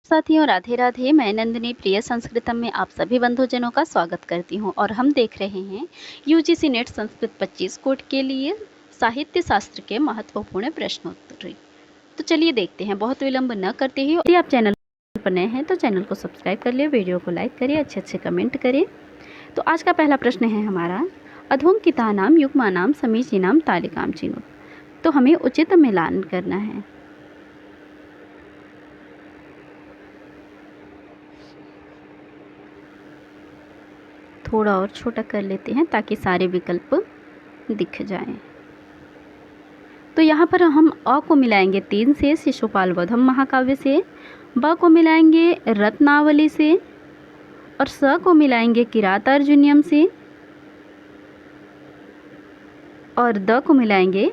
साथियों, राधे राधे। मैं नंदिनी प्रिय संस्कृतम में आप सभी बंधुजनों का स्वागत करती हूं और हम देख रहे हैं यूजीसी नेट संस्कृत 25 कोड के लिए साहित्य शास्त्र के महत्वपूर्ण प्रश्नोत्तरी। तो चलिए देखते हैं, बहुत विलंब न करते हुए। यदि आप चैनल पर नए हैं तो चैनल को सब्सक्राइब कर लिए, वीडियो को लाइक करिए, अच्छे कमेंट करें। तो आज का पहला प्रश्न है हमारा, अधोंकितानाम युग्मानाम समीचीनाम तालिकाम चिनो। तो हमें उचित मिलान करना है। थोड़ा और छोटा कर लेते हैं ताकि सारे विकल्प दिख जाएं। तो यहाँ पर हम अ को मिलाएंगे 3 से शिशुपाल वधम महाकाव्य से, ब को मिलाएंगे रत्नावली से और स को मिलाएंगे किरातार्जुनीयम से और द को मिलाएंगे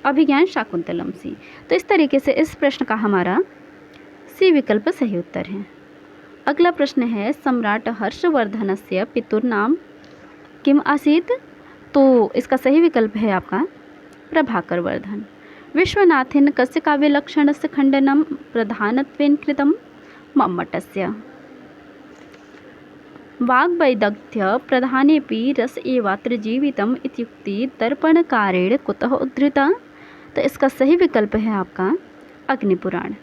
अभिज्ञान शाकुंतलम से। तो इस तरीके से इस प्रश्न का हमारा सी विकल्प सही उत्तर है। अगला प्रश्न है, सम्राट हर्षवर्धनस्य पितुर्नाम किम आसीत्। तो इसका सही विकल्प है आपका प्रभाकर वर्धन। विश्वनाथेन कस्य काव्यलक्षणस्य खंडनं प्रधानत्वेन कृतं। मम्मटस्य। वाग्वैदग्ध्य प्रधानेपि रस एवात्र जीवितम् इत्युक्ति दर्पणकारेण कुतः उद्धृता। तो इसका सही विकल्प है आपका अग्निपुराण।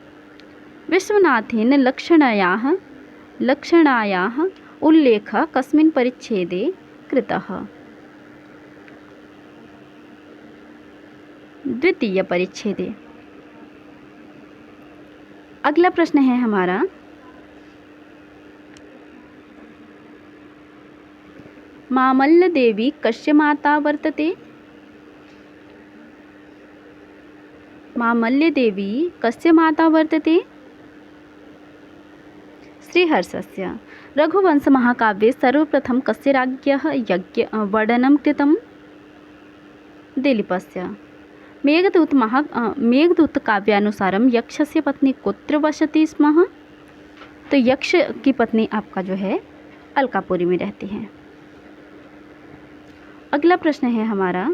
विश्वनाथेन लक्षणायाः उल्लेखः कस्मिन् परिच्छेदे कृतः। द्वितीय परिच्छेदे। अगला प्रश्न है हमारा, मामल्ल देवी कस्य माता वर्तते। मामल्य देवी कस्य माता वर्तते। श्रीहर्षस्य। रघुवंश महाकाव्ये सर्वप्रथम कस्य राज्ञः वर्णनं कृतं। दिलीपस्य। मेघदूत काव्यानुसारम यक्षस्य पत्नी कुत्र वसति स्म। तो यक्ष की पत्नी आपका जो है अलकापुरी में रहती है। अगला प्रश्न है हमारा,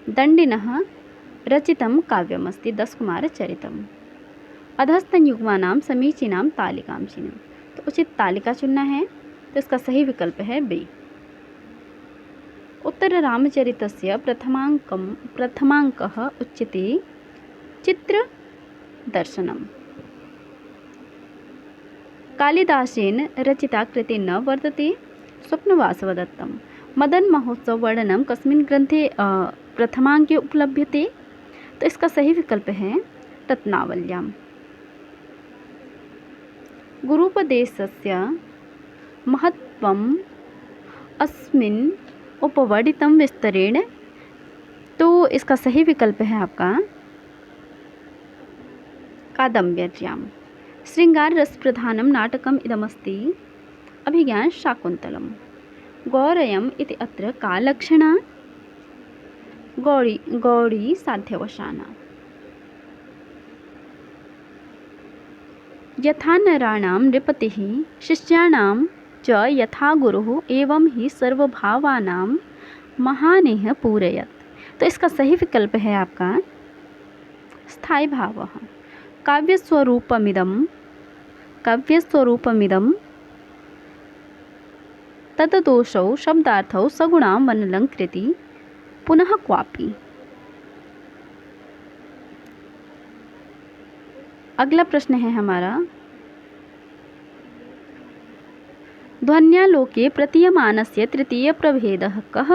दंडिनः रचितं काव्यमस्ति दशकुमारचरितम्। अधस्तन युग्मानां समीचीनां तालिकां चिनो। तो उचित तालिका चुनना है। तो इसका सही विकल्प है बी। उत्तर रामचरितस्य प्रथमांकः उच्यते चित्रदर्शनम्। कालिदासेन रचिता कृति न वर्तते स्वप्नवासवदत्तम्। मदन महोत्सव वर्णनं कस्मिन् ग्रंथे प्रथमांके उपलभ्यते। तो इसका सही विकल्प है रत्नावल्याम्। गुरुपदेशस्य महत्त्वम् अस्मिन् उपवर्णितं विस्तरेण। तो इसका सही विकल्प है आपका कादम्बर्याम्। श्रृंगार रस प्रधानम नाटकम इदमस्ति अभिज्ञान शाकुंतलम। गौरयम् इति अत्र का लक्षणा। गौरी साध्यवसाना। यथा नराणां नृपतिः शिष्याणां च यथा गुरुः एवं ही सर्वभावानां महानेह पूरयत्। तो इसका सही विकल्प है आपका स्थायी भावः। काव्यस्वरूपमिदं तददोषौ शब्दार्थौ सगुणां वनलङ्कृति पुनः क्वापि। अगला प्रश्न है हमारा, ध्वन्यालोके प्रतीयमानस्य तृतीय प्रभेदः कः।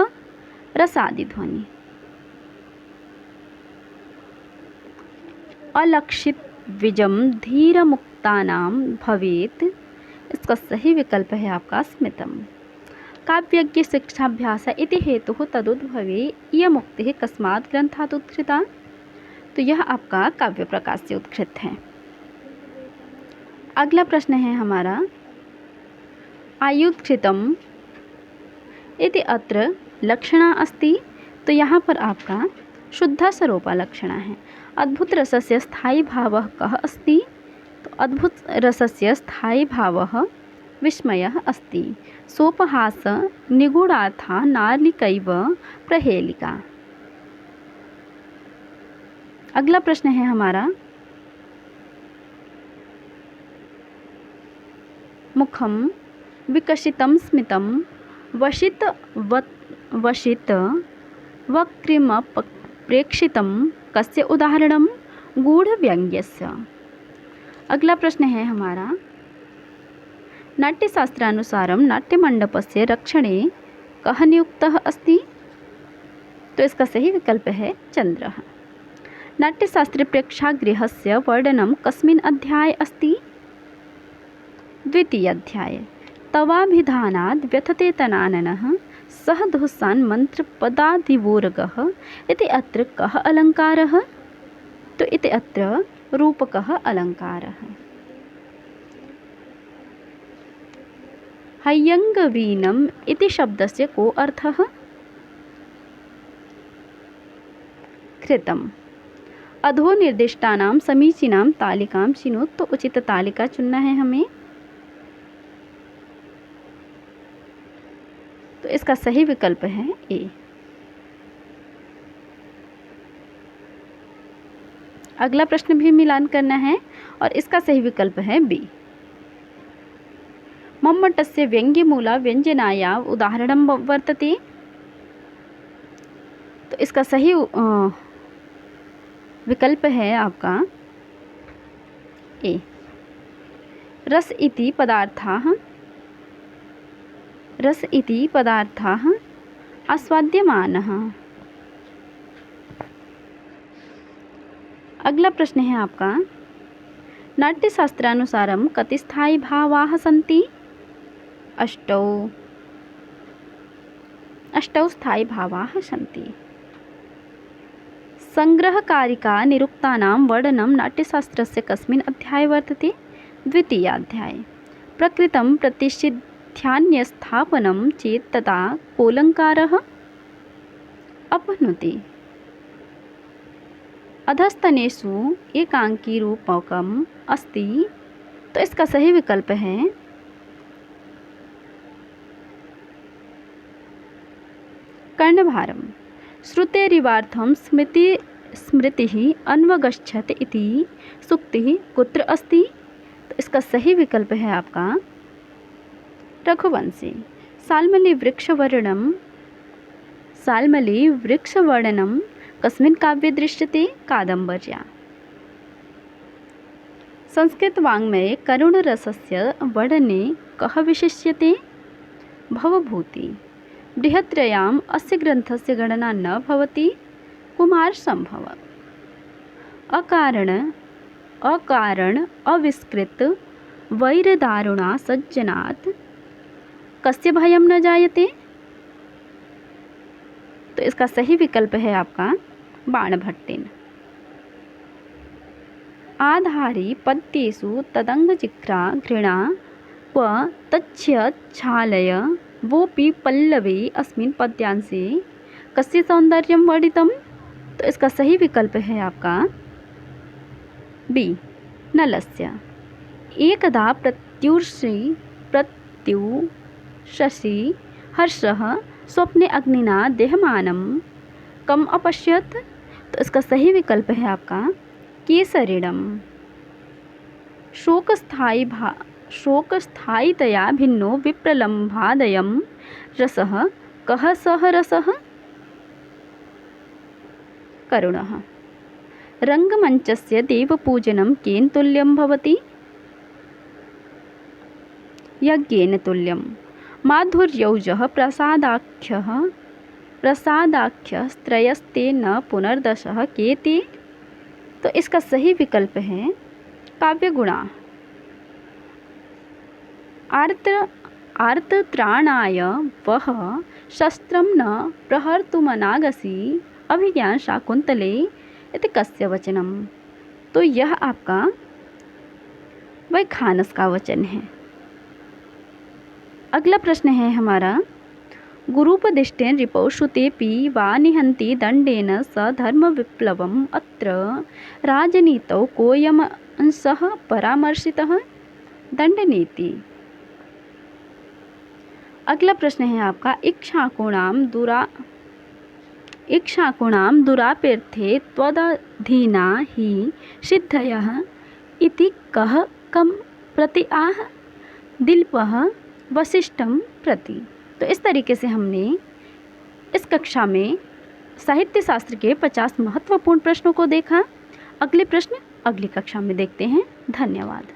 रसादिध्वनि। अलक्षित द्विजं धीरमुक्तानां भवेत्। इसका सही विकल्प है आपका स्मितम्। काव्यज्ञ शिक्षाभ्यास इति हेतुः तदुद्भवे इयमुक्तिः कस्मात् ग्रन्थात् उत्कृता। तो यह आपका काव्य प्रकाश से उत्कृत है। अगला प्रश्न है हमारा, आयुत्कृतम् इति अत्र लक्षणा अस्ति। तो यहाँ पर आपका शुद्ध स्वरूपा लक्षणा है। अद्भुत रसस्य स्थायी भावः कः अस्ति। तो अद्भुत रसस्य स्थायी भावः विस्मयः अस्ति। सोपहास निगूढ़ार्था नालिकैव प्रहेलिका। अगला प्रश्न है हमारा, मुखम विकसितं स्मितं वशित वक्रिम प्रेक्षितं कस्य उदाहरणं गूढ़व्यंग्यस्य। अगला प्रश्न है हमारा, नाट्यशास्त्रानुसारं नाट्यमण्डपस्य रक्षणे कः नियुक्तः अस्ति? तो इसका सही विकल्प है चंद्रः। नाट्यशास्त्रे प्रेक्षागृहस्य वर्णनं कस्मिन् अध्याये अस्ति? द्वितीय अध्याये। तवाभिधानाद् व्यथते तनाननः सह दोषान् मन्त्रपदादिवोर्गः इति अत्र कः अलङ्कारः? तो इति अत्र रूपकः अलङ्कारः। हय्यङ्गवीनम् इति शब्दस्य को अर्थः? कृतम्। अधो निर्दिष्टानां समीचीनां तालिकां चिनोत, तो उचित तालिका चुनना है हमें। तो इसका सही विकल्प है ए। अगला प्रश्न भी मिलान करना है और इसका सही विकल्प है बी। मम्मटस्य व्यङ्ग्यमूला व्यञ्जनाया उदाहरणं वर्तते। तो इसका सही विकल्प है आपका ए। रस इति पदार्थाः आस्वाद्यमानः। अगला प्रश्न है आपका, नाट्यशास्त्रानुसारं कति स्थायी भावाः सन्ति? अष्टौ स्थायी भावाः सन्ति। संग्रहकारिका निरुक्तानां वर्णनं नाट्यशास्त्रस्य कस्मिन् अध्याये वर्तते? द्वितीयाध्याये। प्रकृतं प्रतिषिध्यान्यस्थापनं चेत् तदा कोऽलङ्कारः अपनुति। अधस्तनेषु एकांकी रूपकम् अस्ति। तो इसका सही विकल्प है कर्णभारम्। श्रुतेरिवार्थं स्मृतिः अन्वगच्छत् इति सूक्तिः कुत्र अस्ति? तो इसका सही विकल्प है आपका रघुवंशी। साल्मली वृक्षवर्णनं कस्मिन् काव्ये दृश्यते? कादम्बर्या। संस्कृतवाङ्मये करुणरसस्य वर्णने कः विशिष्यते? भवभूति। बृहत्त्रयाम् अस्य ग्रन्थस्य गणना न भवति। कुमारसम्भव। अकारण अविष्कृत वैरदारुणा सज्जनात् कस्य भयं न जायते? तो इसका सही विकल्प है आपका बाणभट्टेन। आधारी पद्येषु तदङ्गजिघ्रा घृणा क्व तच्छालय वोपि पल्लवे अस्मिन् पद्यांशे कस्य सौन्दर्यं वर्णितम्? तो इसका सही विकल्प है आपका बी नलस्य। एकदा प्रत्युषसि हर्षः स्वप्ने अग्निना देहमानं कम् अपश्यत्? तो इसका सही विकल्प है आपका केसरिणम्। शोकस्थायितया भिन्नो विप्रलम्भादयं रसः कः सः रसः? करुणः। रङ्गमञ्चस्य देवपूजनं केन तुल्यं भवति? यज्ञेन तुल्यं। माधुर्यौजः प्रसादाख्यस्त्रयस्ते न पुनर्दशः केते? तो इसका सही विकल्प है काव्यगुणा। आर्तत्राणाय वः शस्त्रं न प्रहर्तुमनागसि अभिज्ञान शाकुंतले इति कस्य वचनम? तो यह आपका वैखानस का वचन है। अगला प्रश्न है हमारा, गुरुपदिष्टेन रिपौ श्रुतेऽपि वा निहन्ति दण्डेन स धर्मविप्लवम् अत्र राजनीतौ कोऽयमंशः परामर्शितः? दण्डनीति। अगला प्रश्न है आपका, इक्ष्वाकूणां दुरापेर्थे त्वदधीना हि सिद्धयः इति कः कं प्रति आह? दिलीपः वसिष्ठं प्रति। तो इस तरीके से हमने इस कक्षा में साहित्य शास्त्र के 50 महत्वपूर्ण प्रश्नों को देखा। अगले प्रश्न अगली कक्षा में देखते हैं। धन्यवाद।